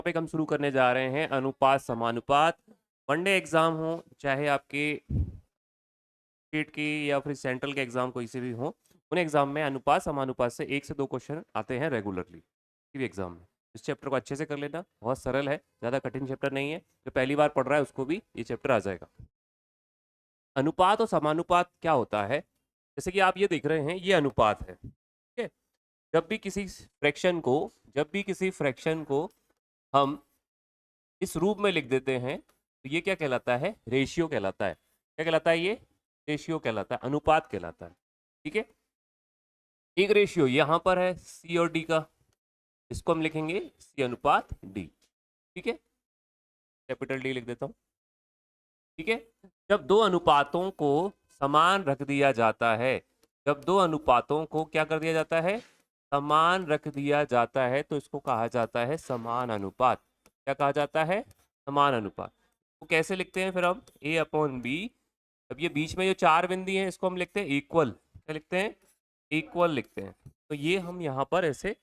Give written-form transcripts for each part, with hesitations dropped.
Topic हम शुरू करने जा रहे हैं अनुपात समानुपात। वनडे एग्जाम हो चाहे आपके स्टेट के या फिर सेंट्रल के एग्जाम कोई से भी हो, उन एग्जाम में अनुपात समानुपात से 1 से 2 क्वेश्चन आते हैं रेगुलरली किसी भी एग्जाम में। इस चैप्टर को अच्छे से कर लेना, बहुत सरल है, ज़्यादा कठिन चैप्टर नहीं है। जो पहली बार पढ़ रहा है उसको भी ये चैप्टर आ जाएगा। अनुपात और समानुपात क्या होता है, जैसे कि आप ये देख रहे हैं, ये अनुपात है, ठीक है। जब भी किसी फ्रैक्शन को हम इस रूप में लिख देते हैं तो ये क्या कहलाता है? रेशियो कहलाता है। क्या कहलाता है? ये रेशियो कहलाता है, अनुपात कहलाता है, ठीक है। एक रेशियो यहाँ पर है सी और डी का, इसको हम लिखेंगे सी अनुपात डी, ठीक है। कैपिटल डी लिख देता हूँ, ठीक है। जब दो अनुपातों को समान रख दिया जाता है, जब दो अनुपातों को क्या कर दिया जाता है? समान रख दिया जाता है, तो इसको कहा जाता है समान अनुपात। क्या कहा जाता है? समान अनुपात। तो कैसे लिखते हैं फिर हम? ए अपॉन बी। अब ये बीच में जो चार बिंदी हैं इसको हम लिखते हैं इक्वल। क्या लिखते हैं? इक्वल लिखते हैं। तो ये हम यहाँ पर ऐसे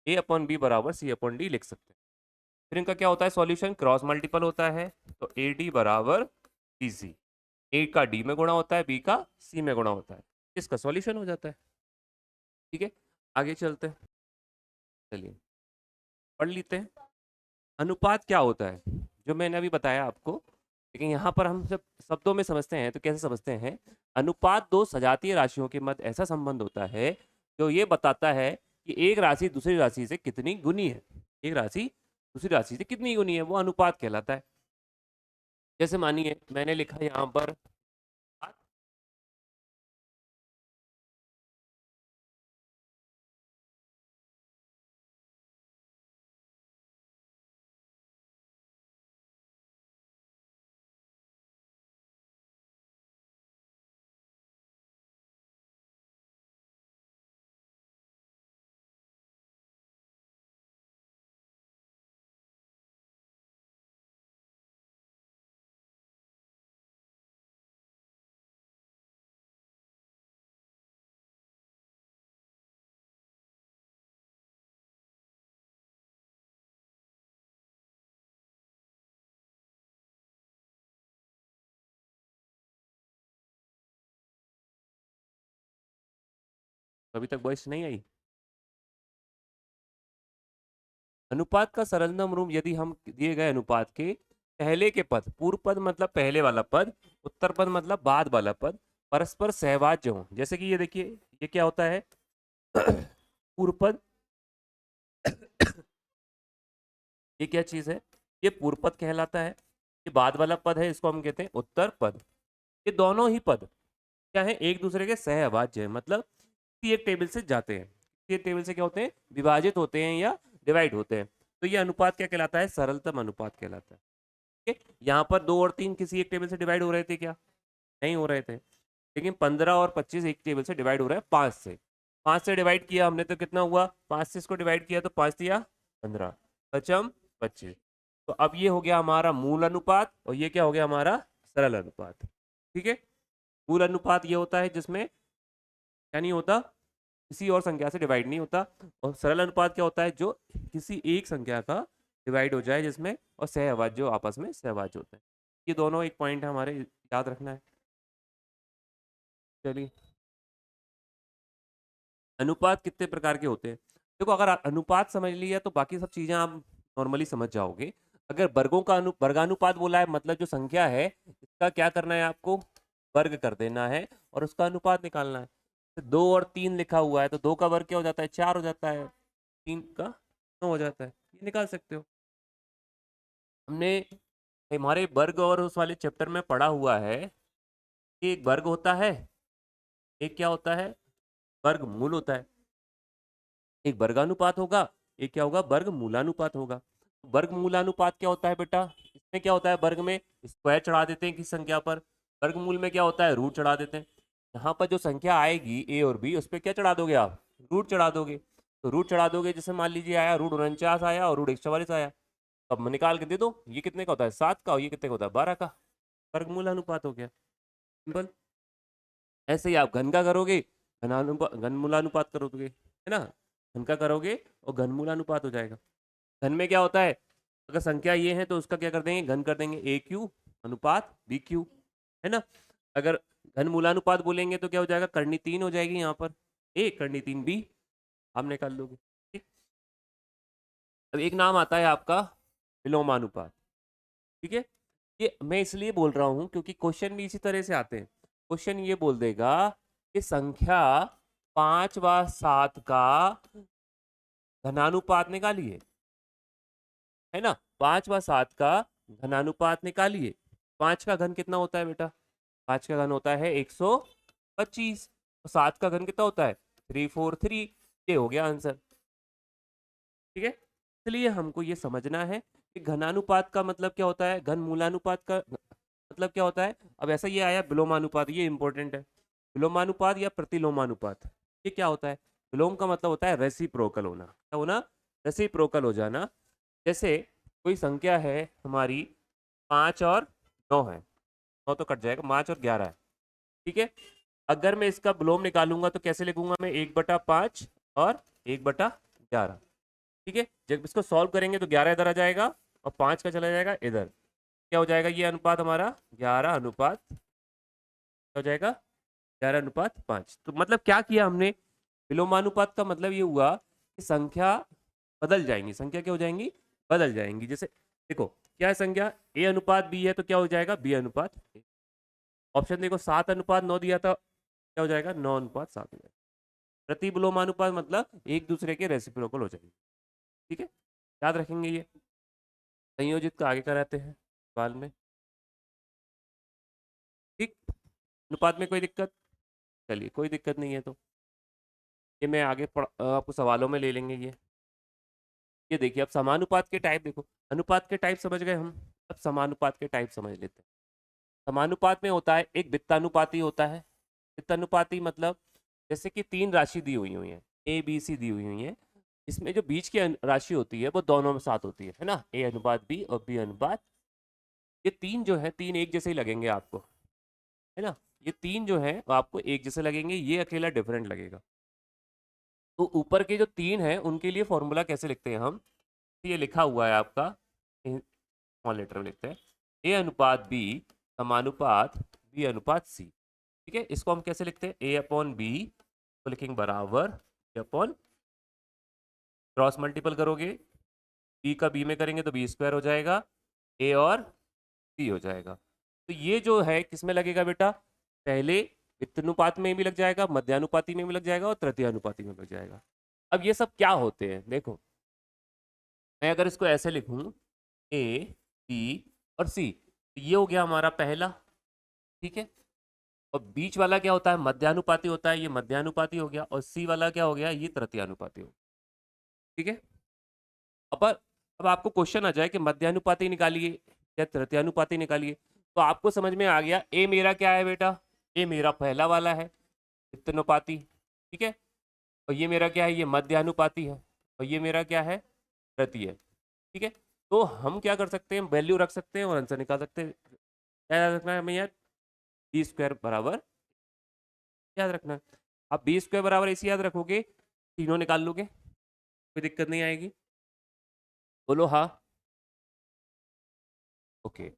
ए अपॉन बी बराबर सी अपॉन डी लिख सकते हैं। फिर इनका क्या होता है? सॉल्यूशन क्रॉस मल्टीपल होता है, तो ए डी बराबर डी सी। ए का डी में गुणा होता है, बी का सी में गुणा होता है, इसका सॉल्यूशन हो जाता है, ठीक है। आगे चलते हैं, चलिए पढ़ लेते हैं। अनुपात क्या होता है, जो मैंने अभी बताया आपको, लेकिन यहाँ पर हम जब शब्दों में समझते हैं तो कैसे समझते हैं? अनुपात दो सजातीय राशियों के मध्य ऐसा संबंध होता है जो ये बताता है कि एक राशि दूसरी राशि से कितनी गुनी है। एक राशि दूसरी राशि से कितनी गुनी है, वो अनुपात कहलाता है। जैसे मानिए मैंने लिखा यहाँ पर, अभी तक वॉइस नहीं आई। अनुपात का सरलतम रूप, यदि हम दिए गए अनुपात के पहले के पद, पूर्व पद मतलब पहले वाला पद, उत्तर पद मतलब बाद वाला पद, परस्पर सहवाज्य हो। जैसे कि ये देखिए, ये क्या होता है? पूर्व पद। ये क्या चीज है? ये पूर्व पद कहलाता है। ये बाद वाला पद है, इसको हम कहते हैं उत्तर पद। ये दोनों ही पद क्या है? एक दूसरे के सहअभाज्य है, मतलब किसी एक टेबल से जाते हैं, किसी एक टेबल से क्या होते हैं? विभाजित होते हैं या डिवाइड होते हैं। तो ये अनुपात क्या कहलाता है? सरलतम अनुपात कहलाता है, ठीक है। यहाँ पर 2 और 3 किसी एक टेबल से डिवाइड हो रहे थे क्या? नहीं हो रहे थे। लेकिन 15 और 25 एक टेबल से डिवाइड हो रहा है 5 से। 5 से डिवाइड किया हमने तो कितना हुआ? 5 से इसको डिवाइड किया तो 5 दिया 15, पचम 25। तो अब ये हो गया हमारा मूल अनुपात, और ये क्या हो गया? हमारा सरल अनुपात, ठीक है। मूल अनुपात ये होता है जिसमें क्या नहीं होता? किसी और संख्या से डिवाइड नहीं होता। और सरल अनुपात क्या होता है? जो किसी एक संख्या का डिवाइड हो जाए जिसमें, और सहअभाज्य जो आपस में सहअभाज्य होते हैं। ये दोनों एक पॉइंट है हमारे, याद रखना है। चलिए, अनुपात कितने प्रकार के होते हैं? देखो, अगर अनुपात समझ लिया तो बाकी सब चीजें आप नॉर्मली समझ जाओगे। अगर वर्गों का वर्गानुपात बोला है, मतलब जो संख्या है इसका क्या करना है आपको? वर्ग कर देना है और उसका अनुपात निकालना है। तो 2 और 3 लिखा हुआ है, तो 2 का वर्ग क्या हो जाता है? 4 हो जाता है, 3 का 9 हो जाता है, ये निकाल सकते हो। हमने हमारे वर्ग और उस वाले चैप्टर में पढ़ा हुआ है कि एक वर्ग होता है, एक क्या होता है? वर्गमूल होता है। एक वर्गानुपात होगा, एक क्या होगा? वर्गमूलानुपात होगा। वर्गमूलानुपात क्या होता है बेटा? इसमें क्या होता है? वर्ग में स्क्वायर चढ़ा देते हैं किसी संख्या पर, वर्गमूल में क्या होता है? रूट चढ़ा देते हैं। यहाँ पर जो संख्या आएगी ए और बी, उस पर क्या चढ़ा दोगे आप? रूट चढ़ा दोगे। तो रूट चढ़ा दोगे, जैसे मान लीजिए आया रूट 49 आया और रूट 144 आया, अब निकाल के दे दो, ये कितने का होता है? 7 का, और ये कितने का होता है? 12 का। वर्गमूलानुपात हो गया, सिंपल। ऐसे ही आप घन का करोगे, घनमूलानुपात करोगे, है ना। घन का करोगे और घनमूलानुपात हो जाएगा। घन में क्या होता है? अगर संख्या ये है तो उसका क्या कर देंगे, घन कर देंगे, ए क्यू अनुपात बी क्यू, है ना। अगर घन मूलानुपात बोलेंगे तो क्या हो जाएगा, करनी 3 हो जाएगी यहाँ पर, ए करनी 3 बी, आप निकाल लोगे। ठीक, अब एक नाम आता है आपका विलोमानुपात। ठीक है, ये मैं इसलिए बोल रहा हूँ क्योंकि क्वेश्चन भी इसी तरह से आते हैं। क्वेश्चन ये बोल देगा कि संख्या 5 व 7 का घनानुपात निकालिए, है ना, 5 व 7 का घनानुपात निकालिए। 5 का घन कितना होता है बेटा, 5 का घन होता है 125, और 7 का घन कितना होता है 343। ये हो गया आंसर। ठीक है, इसलिए हमको ये समझना है कि घनानुपात का मतलब क्या होता है, घन मूलानुपात का मतलब क्या होता है। अब ऐसा ये आया विलोमानुपात, ये इंपॉर्टेंट है। विलोमानुपात या प्रतिलोमानुपात, ये क्या होता है। विलोम का मतलब होता है रेसिप्रोकल होना, क्या होना, रेसिप्रोकल हो जाना। जैसे कोई संख्या है हमारी 5 और 9 है, 9 तो कट जाएगा, 5 और 11 है। ठीक है, अगर मैं इसका विलोम निकालूंगा तो कैसे लिखूंगा मैं, 1/5 और 1/11। ठीक है, जब इसको सॉल्व करेंगे तो 11 इधर आ जाएगा और 5 का चला जाएगा इधर, क्या हो जाएगा ये अनुपात हमारा 11 अनुपात, क्या हो जाएगा 11/5। तो मतलब क्या किया हमने, विलोमानुपात का मतलब ये हुआ कि संख्या बदल जाएंगी, संख्या क्या हो जाएंगी, बदल जाएंगी। जैसे देखो क्या है संख्या, ए अनुपात बी है तो क्या हो जाएगा बी अनुपात ए। ऑप्शन देखो 7/9 दिया था, क्या हो जाएगा 9/7 हो जाएगा। प्रति विलोमानुपात मतलब एक दूसरे के रेसिप्रोकल हो जाएंगे। ठीक है, याद रखेंगे ये, संयोजित का आगे कराते हैं सवाल में। ठीक, अनुपात में कोई दिक्कत, चलिए कोई दिक्कत नहीं है तो ये मैं आगे आपको सवालों में ले लेंगे ये देखिए अब समानुपात के टाइप देखो, अनुपात के टाइप समझ गए हम, अब समानुपात के टाइप समझ लेते हैं। समानुपात में होता है एक वित्तानुपाती होता है। वित्तानुपाती मतलब जैसे कि 3 राशि दी हुई है, ए बी सी दी हुई है, इसमें जो बीच की राशि होती है वो दोनों में साथ होती है ना, ए अनुपात बी और बी अनुपात, ये तीन जो है तीन एक जैसे ही लगेंगे आपको, है ना। ये तीन जो है वो आपको एक जैसे लगेंगे, ये अकेला डिफरेंट लगेगा। तो ऊपर के जो तीन है उनके लिए फॉर्मूला कैसे लिखते हैं हम, ये लिखा हुआ है आपका, स्मॉल लेटर में लिखते हैं, ए अनुपात बी समानुपात बी अनुपात सी। ठीक है, इसको हम कैसे लिखते हैं, ए अपॉन बी को लिखेंगे बराबर ए अपॉन, क्रॉस मल्टीपल करोगे बी का बी में करेंगे तो बी स्क्वायर हो जाएगा, ए और सी हो जाएगा। तो ये जो है किसमें लगेगा बेटा, पहले वित्तानुपात में भी लग जाएगा, मध्यानुपाती में भी लग जाएगा और तृतीयानुपाती में लग जाएगा। अब ये सब क्या होते हैं देखो, मैं अगर इसको ऐसे लिखूं ए बी और सी, तो ये हो गया हमारा पहला। ठीक है, और बीच वाला क्या होता है, मध्यानुपाती होता है, ये मध्यानुपाती हो गया, और सी वाला क्या हो गया, ये तृतीयानुपाती हो गया। ठीक है, अब अब आपको क्वेश्चन आ जाए कि मध्यानुपाती निकालिए या तृतीयानुपाती निकालिए, तो आपको समझ में आ गया ए मेरा क्या है बेटा, ए मेरा पहला वाला है वित्तानुपाती। ठीक है, और ये मेरा क्या है, ये मध्यानुपाती है, और ये मेरा क्या है तृतीय। ठीक है, तो हम क्या कर सकते हैं, वैल्यू रख सकते हैं और आंसर निकाल सकते हैं। क्या याद रखना है हमें यार, बी स्क्वायर बराबर, याद रखना है आप बी स्क्वायर बराबर इसी याद रखोगे, तीनों निकाल लोगे, कोई दिक्कत नहीं आएगी, बोलो हाँ। ओके,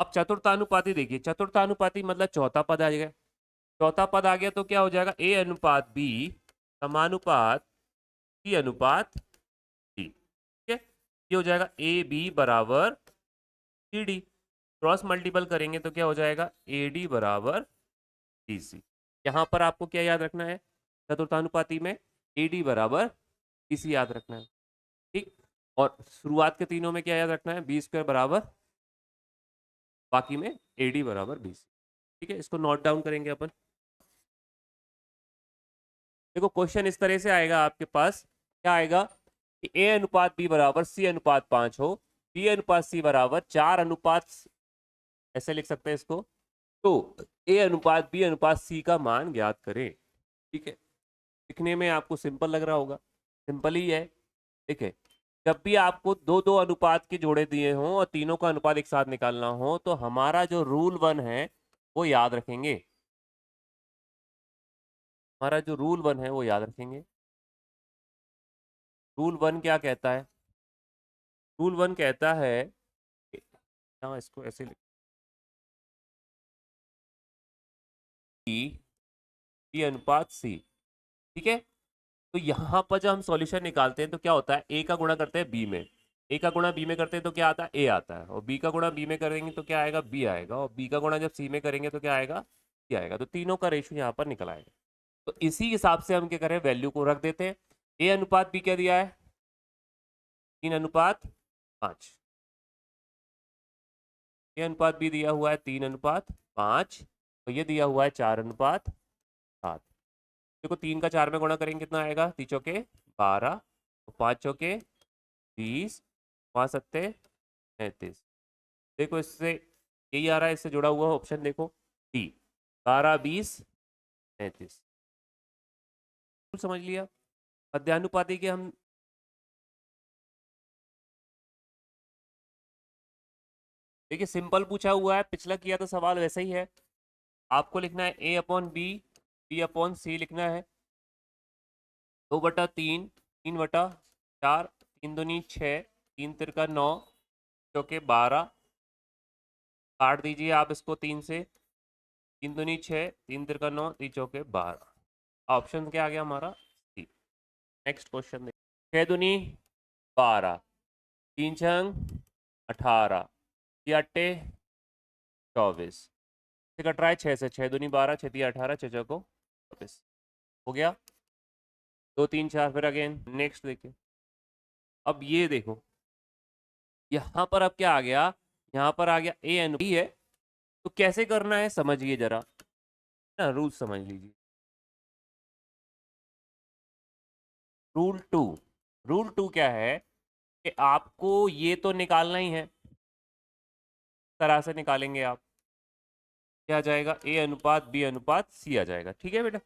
अब चतुर्थानुपाती देखिए, चतुर्थानुपाती मतलब चौथा पद आ गया, चौथा पद आ गया तो क्या हो जाएगा, ए अनुपात बी समानुपात सी अनुपात डी। ठीक है, ये हो जाएगा ए बी बराबर सी डी, क्रॉस मल्टीपल करेंगे तो क्या हो जाएगा ए डी बराबर डी सी। यहाँ पर आपको क्या याद रखना है, चतुर्थानुपाती में ए डी बराबर डी सी याद रखना है। ठीक, और शुरुआत के तीनों में क्या याद रखना है, बी स्क्वायर बराबर, बाकी में ए डी बराबर बी सी। ठीक है, इसको नोट डाउन करेंगे अपन। देखो क्वेश्चन इस तरह से आएगा आपके पास, क्या आएगा कि ए अनुपात बी बराबर सी अनुपात 5 हो, बी अनुपात सी बराबर 4 अनुपात, ऐसे लिख सकते हैं इसको, तो ए अनुपात बी अनुपात सी का मान ज्ञात करें। ठीक है, लिखने में आपको सिंपल लग रहा होगा, सिंपल ही है। ठीक है, जब भी आपको दो दो अनुपात के जोड़े दिए हों और तीनों का अनुपात एक साथ निकालना हो तो हमारा जो रूल 1 है वो याद रखेंगे, हमारा जो रूल 1 है वो याद रखेंगे। रूल 1 क्या कहता है, रूल 1 कहता है हाँ इसको ऐसे बी अनुपात सी। ठीक है, तो यहाँ पर जब हम सॉल्यूशन निकालते हैं तो क्या होता है, ए का गुणा करते हैं बी में, ए का गुणा बी में करते हैं तो क्या आता है, ए आता है, और बी का गुणा बी में करेंगे तो क्या आएगा, बी आएगा, और बी का गुणा जब सी में करेंगे तो क्या आएगा, सी आएगा। तो तीनों का रेशियो यहाँ पर निकल आएगा। तो इसी हिसाब से हम क्या करें, वैल्यू को रख देते हैं। ए अनुपात बी क्या दिया है, 3:5। ए अनुपात बी दिया हुआ है 3:5, तो ये दिया हुआ है 4:7। देखो 3 का 4 में गुणा करेंगे कितना आएगा, 3 चौके 12, 5 चौके 20, 5 सत्ते 35। देखो इससे यही आ रहा है, इससे जुड़ा हुआ ऑप्शन देखो डी, 12 20 35। समझ लिया। मध्यानुपाती के हम देखिए सिंपल पूछा हुआ है, पिछला किया तो सवाल वैसा ही है। आपको लिखना है ए अपॉन बी, बी अपॉन सी लिखना है। 2/3, 3/4, 3 दूनी 6, 3 तिरका 9, चौके 12। काट दीजिए आप इसको 3 से, 3 दूनी 6, 3 तिरका 9, 3 चौके 12। ऑप्शन क्या आ गया हमारा, सी। नेक्स्ट क्वेश्चन देखिए, 6 दूनी 12, 3 छंग 18, 8 24 से कट रहा है 6 से, 6 दूनी 12, 6 तिया 18, 6 चौको 24 हो गया। 2 3 4, फिर अगेन नेक्स्ट देखिए। अब ये देखो यहाँ पर अब क्या आ गया, यहाँ पर आ गया ए एन बी है, तो कैसे करना है समझिए जरा ना, रूल समझ लीजिए। रूल 2 क्या है कि आपको ये तो निकालना ही है, तरह से निकालेंगे आप, क्या आ जाएगा, ए अनुपात बी अनुपात सी आ जाएगा। ठीक है बेटा,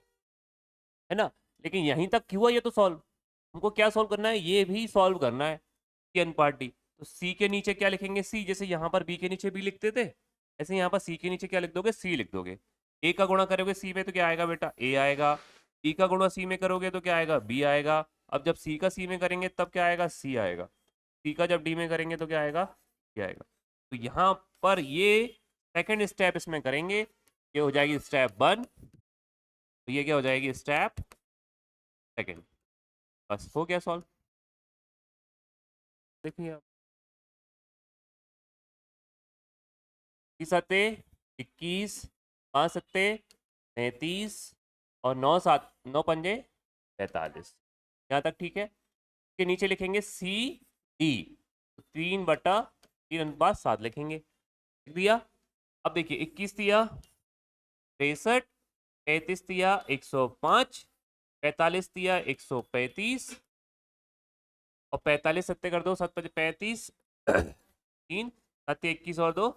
है ना। लेकिन यहीं तक क्यों है, ये तो सॉल्व, हमको क्या सॉल्व करना है, ये भी सॉल्व करना है, सी अनुपात डी। तो सी के नीचे क्या लिखेंगे, सी, जैसे यहाँ पर बी के नीचे बी लिखते थे, ऐसे यहाँ पर सी के नीचे क्या लिख दोगे, सी लिख दोगे। ए का गुणा करोगे सी में तो क्या आएगा बेटा, ए आएगा। बी का गुणा सी में करोगे तो क्या आएगा, बी आएगा। अब जब सी का सी में करेंगे तब क्या आएगा, सी आएगा। सी का जब डी में करेंगे तो क्या आएगा, सी आएगा। तो यहाँ पर ये सेकेंड स्टेप इसमें करेंगे, ये हो जाएगी स्टेप 1, तो ये क्या हो जाएगी, स्टेप 2। बस हो गया सॉल्व। देखिए आप, 21, 5 सत्ते 33, और 9 पंजे 45। यहाँ तक ठीक है। के नीचे लिखेंगे सी डी, 3/3:7 लिखेंगे, लिख दिया। अब देखिए 21 तिया 63, 35 तिया 105, 45 तिया 135, और 45 सत्ते कर दो, 7 5 35, 3 7 21, और 2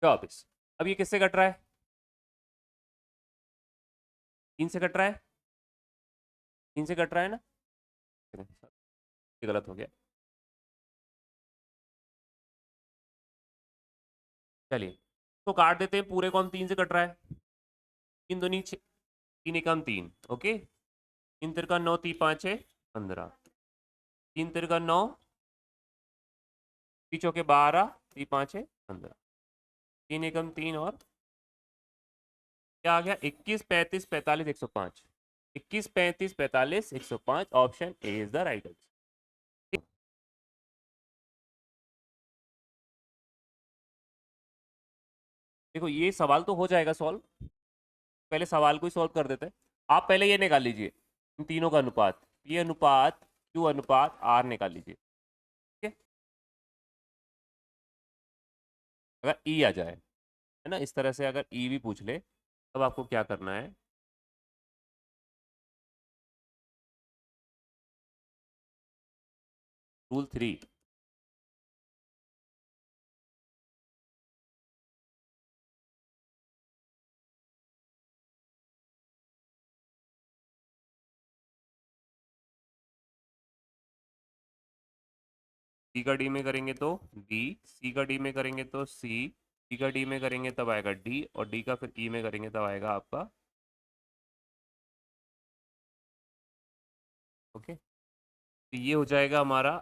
24। अब ये किससे कट रहा है, 3 से कट रहा है, 3 से कट रहा है ना, ये गलत हो गया। चलिए तो काट देते हैं, पूरे को हम 3 से कट रहा है, 3 दूनी 6, 3 एकम 3, ओके। 3 तिरका 9, 3 5 6 15, 3 तिरका 9, 3 चौके 12, 3 5 6 15, 3 एकम 3, और क्या आ गया, 21 35 45 105। 21 35 45 105, option A is the right answer. देखो ये सवाल तो हो जाएगा सॉल्व, पहले सवाल को ही सॉल्व कर देते हैं। आप पहले ये निकाल लीजिए, इन तीनों का अनुपात, पी अनुपात क्यू अनुपात आर निकाल लीजिए। ठीक है, अगर ई आ जाए, है ना, इस तरह से अगर ई भी पूछ ले तब आपको क्या करना है, रूल 3। सी का डी में करेंगे तो डी, सी का डी में करेंगे तो सी, सी का डी में करेंगे तब आएगा डी, और डी का फिर ई में करेंगे तब आएगा आपका, ओके। तो ये हो जाएगा हमारा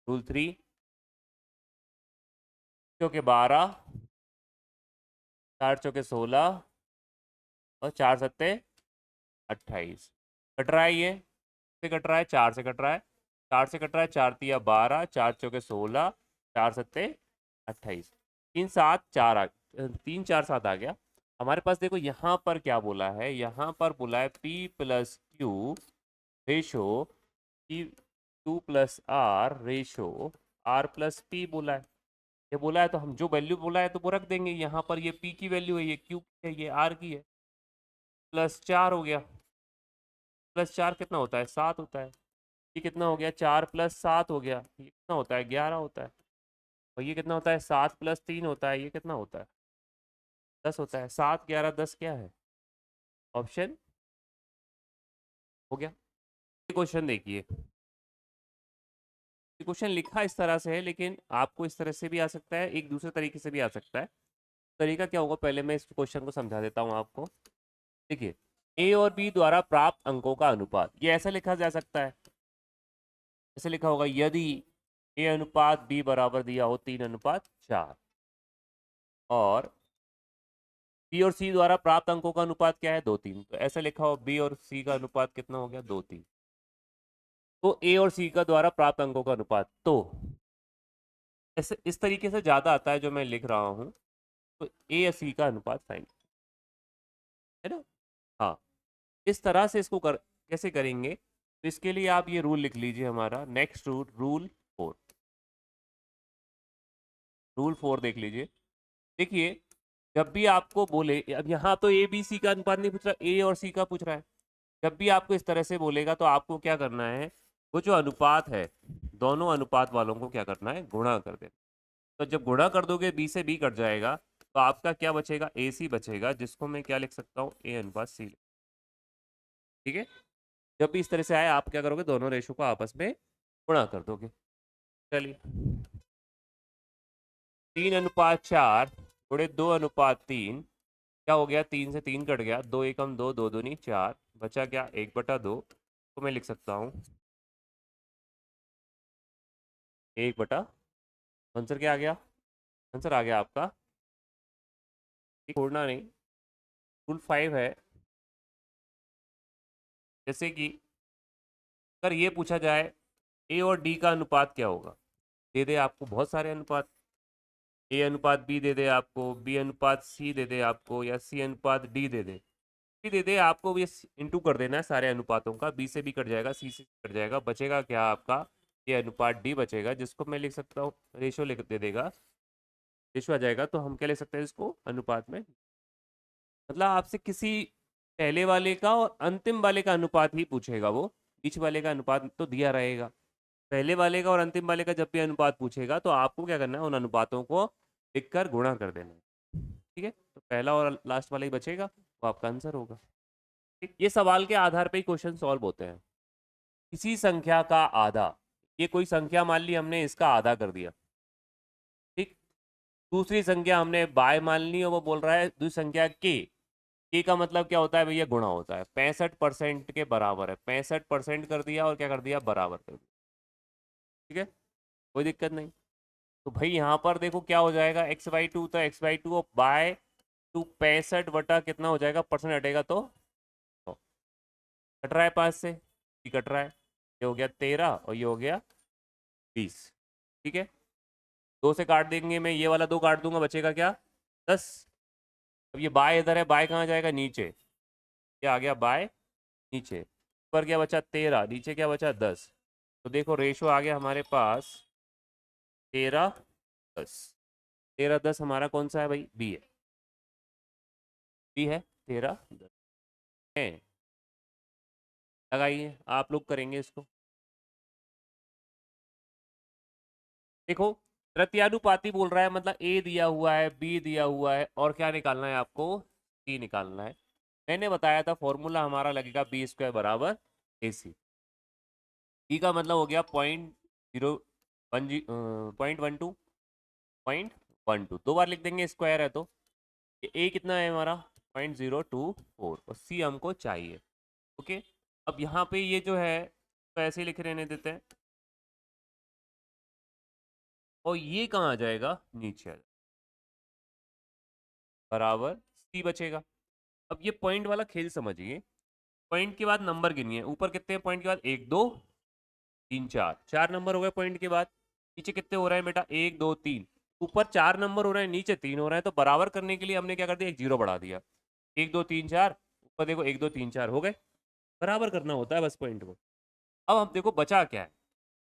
रूल 3 चौके 12, 4 चौके 16 और 4 सत्ते 28। कट रहा है, ये से कट रहा है, 4 से कट रहा है, 4 से कट रहा है, 4 तिया 12, 4 चौके 16, 4 सत्ते 28, 3 7 4 3 4 7 आ गया हमारे पास। देखो यहाँ पर क्या बोला है, यहाँ पर बोला है P plus Q ratio Q plus R ratio R plus P बोला है। ये बोला है तो हम जो वैल्यू बोला है तो वो रख देंगे। यहाँ पर ये P की वैल्यू है, ये Q की है, ये R की है। प्लस 4 हो गया, प्लस 4 कितना होता है, 7 होता है। ये कितना हो गया, 4 प्लस 7 हो गया, ये कितना होता है, 11 होता है। और ये कितना होता है, 7 प्लस 3 होता है, ये कितना होता है, 10 होता है। 7 11 10 क्या है, ऑप्शन हो गया। क्वेश्चन देखिए, क्वेश्चन लिखा इस तरह से है, लेकिन आपको इस तरह से भी आ सकता है, एक दूसरे तरीके से भी आ सकता है। तरीका क्या होगा, पहले मैं इस क्वेश्चन को समझा देता हूँ आपको। देखिए, ए और बी द्वारा प्राप्त अंकों का अनुपात, ये ऐसा लिखा जा सकता है, ऐसे लिखा होगा, यदि ए अनुपात बी बराबर दिया हो 3:4, और बी और सी द्वारा प्राप्त अंकों का अनुपात क्या है, 2:3, तो ऐसा लिखा हो बी और सी का अनुपात कितना हो गया, 2:3। तो ए और सी का द्वारा प्राप्त अंकों का अनुपात, तो ऐसे इस तरीके से ज्यादा आता है जो मैं लिख रहा हूं, तो ए या सी का अनुपात फाइंड, है ना। हाँ, इस तरह से इसको कैसे करेंगे, तो इसके लिए आप ये रूल लिख लीजिए हमारा, नेक्स्ट रूल, रूल 4 देख लीजिए। देखिए, जब भी आपको बोले, अब यहाँ तो ए बी सी का अनुपात नहीं पूछ रहा, ए और सी का पूछ रहा है। जब भी आपको इस तरह से बोलेगा तो आपको क्या करना है, वो जो अनुपात है, दोनों अनुपात वालों को क्या करना है, गुणा कर देना। तो जब गुणा कर दोगे, बी से बी कट जाएगा, तो आपका क्या बचेगा, ए सी बचेगा, जिसको मैं क्या लिख सकता हूँ, ए अनुपात सी। ठीक है, जब भी इस तरह से आए आप क्या करोगे, दोनों रेशो को आपस में गुणा कर दोगे। चलिए, 3:4 गुणे 2:3, क्या हो गया, 3 से 3 कट गया, 2 एकम 2, 2 दूनी 4, बचा क्या, 1/2, तो मैं लिख सकता हूँ 1/, आंसर क्या आ गया, आंसर आ गया आपका, छोड़ना नहीं। रूल 5 है, जैसे कि अगर ये पूछा जाए ए और डी का अनुपात क्या होगा, दे दे आपको बहुत सारे अनुपात, ए अनुपात बी दे दे आपको, बी अनुपात सी दे दे आपको, या सी अनुपात डी दे दे, डी दे दे आपको, ये इंटू कर देना है सारे अनुपातों का, बी से बी कट जाएगा, सी से कट जाएगा, बचेगा क्या आपका, ये अनुपात डी बचेगा, जिसको मैं लिख सकता हूँ, रेशो लिख दे देगा, रेशो आ जाएगा, तो हम क्या लिख सकते हैं इसको, अनुपात में, मतलब आपसे किसी पहले वाले का और अंतिम वाले का अनुपात ही पूछेगा वो, बीच वाले का अनुपात तो दिया रहेगा। पहले वाले का और अंतिम वाले का जब भी अनुपात पूछेगा तो आपको क्या करना है, उन अनुपातों को लिखकर गुणा कर देना है। ठीक है, तो पहला और लास्ट वाला ही बचेगा, वो आपका आंसर होगा। ठीक, ये सवाल के आधार पे ही क्वेश्चन सॉल्व होते हैं। किसी संख्या का आधा, ये कोई संख्या मान ली हमने, इसका आधा कर दिया। ठीक, दूसरी संख्या हमने बाय मान ली और वो बोल रहा है दूसरी संख्या के का मतलब क्या होता है भैया, गुणा होता है, 65% के बराबर है, 65% कर दिया और क्या कर दिया, बराबर कर दिया। ठीक है, कोई दिक्कत नहीं। तो भाई यहाँ पर देखो क्या हो जाएगा, x/2 था, x/2 बाय 2, 65 कितना हो जाएगा, परसेंट हटेगा तो कट रहा है 5 से, ये कट रहा है, ये हो गया 13 और ये हो गया 20। ठीक है, 2 से काट देंगे, मैं ये वाला 2 काट दूंगा, बचेगा क्या, 10। अब ये बाय इधर है, बाय कहाँ जाएगा, नीचे, ये आ गया बाय नीचे, ऊपर क्या बचा 13, नीचे क्या बचा 10। तो देखो रेशो आ गया हमारे पास 13:10, 13:10 हमारा कौन सा है भाई, बी है, बी है, 13:10 है। लगाइए, आप लोग करेंगे इसको। देखो, प्रत्यानुपाती बोल रहा है, मतलब ए दिया हुआ है, बी दिया हुआ है, और क्या निकालना है आपको, सी निकालना है। मैंने बताया था फॉर्मूला हमारा लगेगा B² बराबर AC। ई का मतलब हो गया 0.12, 2 बार लिख देंगे, स्क्वायर है तो ये ए कितना है हमारा, 0.024, और सी हमको चाहिए। ओके, अब यहाँ पे ये जो है तो ऐसे ही लिख रहने देते हैं, और ये कहाँ आ जाएगा, नीचे आ जाएगा, बराबर सी बचेगा। अब ये पॉइंट वाला खेल समझिए, पॉइंट के बाद नंबर गिनिए, ऊपर कितने हैं पॉइंट के बाद, 1 2 3 4, 4 नंबर हो गए पॉइंट के बाद। नीचे कितने हो रहे हैं बेटा, 1 2 3, ऊपर 4 नंबर हो रहे हैं, नीचे 3 हो रहे हैं, तो बराबर करने के लिए हमने क्या कर दिया, एक जीरो बढ़ा दिया। 1 2 3 4, ऊपर देखो 1 2 3 4 हो गए, बराबर करना होता है बस पॉइंट को। अब हम देखो बचा क्या है,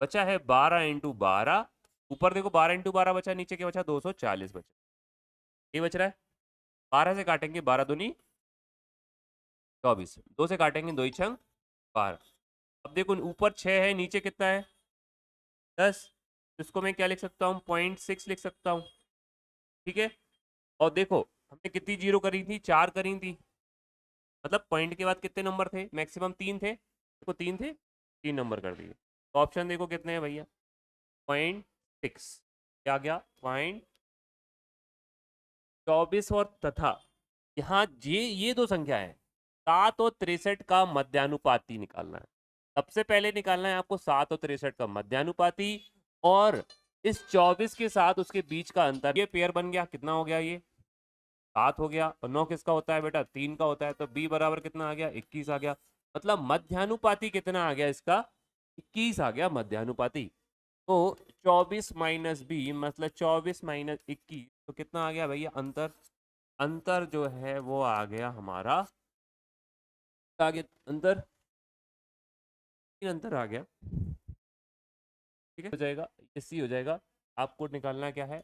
बचा है 12 × 12, ऊपर देखो 12 × 12 बचा, नीचे क्या बचा, 240 बचा, ये बच रहा है। 12 से काटेंगे, 12 दूनी 24, 2 से काटेंगे, 2 × 6 = 12। अब देखो ऊपर 6 है, नीचे कितना है, 10, इसको मैं क्या लिख सकता हूँ, 0.6 लिख सकता हूँ, ठीक है। और देखो हमने कितनी जीरो करी थी, 4 करी थी, मतलब पॉइंट के बाद कितने नंबर थे, मैक्सिमम 3 थे, देखो 3 थे, 3 नंबर कर दिए। तो ऑप्शन देखो कितने हैं भैया, 0.6, क्या गया, 0.24, और तथा यहाँ ये दो संख्या है, 7 और 63 का मध्यानुपाती निकालना है। सबसे पहले निकालना है आपको 7 और 63 का मध्यानुपाती, और इस 24 के साथ उसके बीच का अंतर, ये पेयर बन गया, कितना हो गया, ये 7 हो गया, और 9 किसका होता है बेटा, 3 का होता है, तो b बराबर कितना आ गया, 21 आ गया। मतलब मध्यानुपाती कितना आ गया इसका, 21 आ गया मध्यानुपाती। तो 24 माइनस बी मतलब 24 माइनस 21, तो कितना आ गया भैया, अंतर, अंतर जो है वो आ गया हमारा, आ गया अंतर, अंतर आ गया, ठीक है, हो जाएगा, ये सी हो जाएगा। आपको निकालना क्या है,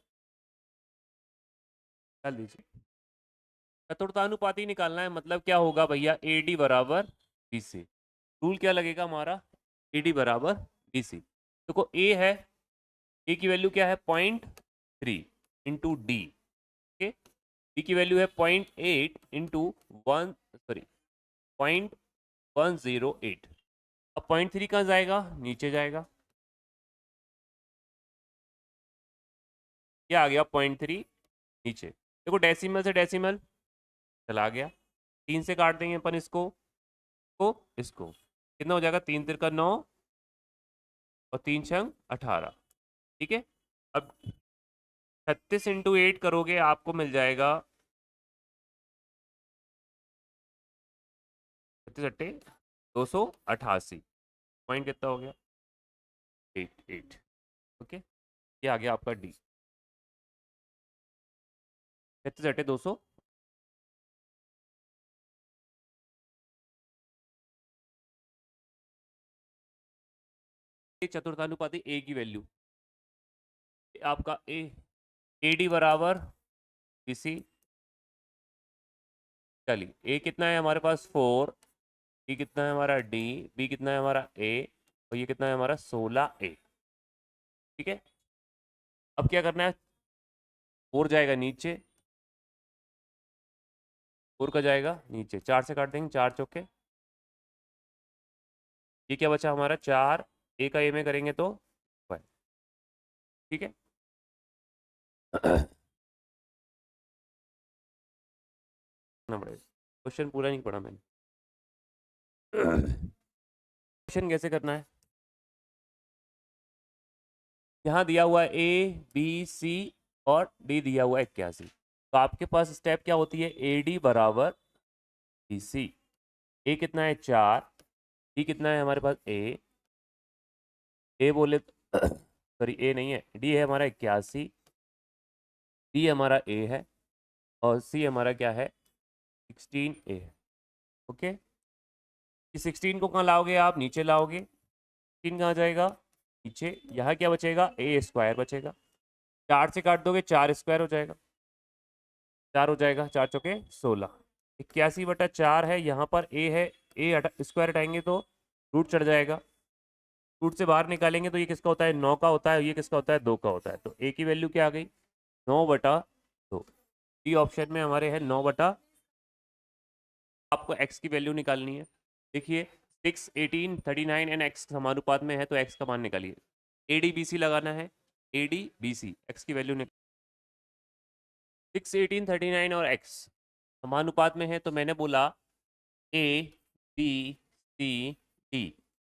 निकाल दीजिए, चतुर्थानुपाती निकालना है, मतलब क्या होगा भैया, AD बराबर BC। रूल क्या लगेगा हमारा, AD बराबर BC। देखो A है, A की वैल्यू क्या है, 0.3 इंटू डी, ओके, B की वैल्यू है 0.8 इंटू 0.108। अब 0.3 कहाँ जाएगा, नीचे जाएगा, क्या आ गया, 0.3 नीचे। देखो डेसिमल से डेसिमल चला गया, 3 से काट देंगे अपन इसको, इसको कितना हो जाएगा, 3 तिरका 9 और 3 छंग 18, ठीक है। अब 36 × 8 करोगे, आपको मिल जाएगा 36 × 8 = 288, पॉइंट कितना हो गया, 88, ओके। ये आ गया आपका डी, 36 × 8 = 200। चतुर्थानुपाती ए की वैल्यू, आपका ए, AD बराबर BC, चलिए ए कितना है हमारे पास 4, बी कितना है हमारा D, बी कितना है हमारा A, और ये कितना है हमारा 16A, ठीक है। अब क्या करना है, 4 जाएगा नीचे, 4 का जाएगा नीचे, 4 से काट देंगे, 4 चौके, ये क्या बचा हमारा, 4, ए का ए में करेंगे तो 5, ठीक है। क्वेश्चन पूरा नहीं पढ़ा मैंने, क्वेश्चन कैसे करना है, यहाँ दिया हुआ है ABC और D दिया हुआ है 81, तो आपके पास स्टेप क्या होती है, AD बराबर BC, ए कितना है 4, डी कितना है हमारे पास ए बोले सॉरी ए नहीं है, डी है हमारा 81, बी हमारा ए है, और सी हमारा क्या है, 16A है, ओके। इस 16 को कहाँ लाओगे आप, नीचे लाओगे, 16 कहाँ जाएगा, नीचे, यहाँ क्या बचेगा, A² बचेगा, 4 से काट दोगे, 4² हो जाएगा, 4 हो जाएगा, 4 चौके 16, 81/4 है, यहाँ पर A है, A² हटाएंगे तो रूट चढ़ जाएगा, रूट से बाहर निकालेंगे तो ये किसका होता है, 9 का होता है, ये किसका होता है, 2 का होता है, तो A की वैल्यू क्या आ गई, 9/2। डी ऑप्शन में हमारे है 9/, आपको x की वैल्यू निकालनी है, देखिए 6 18 39 एंड x समानुपात में है, तो x का मान निकालिए, ADBC लगाना है, ADBC, x की वैल्यू 6 18 39 और x समानुपात में है, तो मैंने बोला ABCD,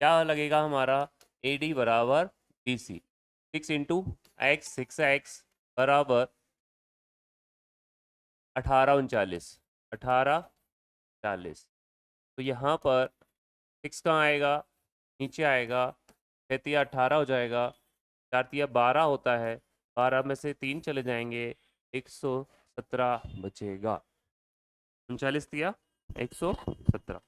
क्या लगेगा हमारा, AD बराबर BC, 6 इंटू एक्स 6x बराबर 1839 1840। तो यहाँ पर 6 कहाँ आएगा, नीचे आएगा, 6×18 हो जाएगा, 4×12 होता है, 12 में से 3 चले जाएंगे, 117 बचेगा। 39 दिया 117।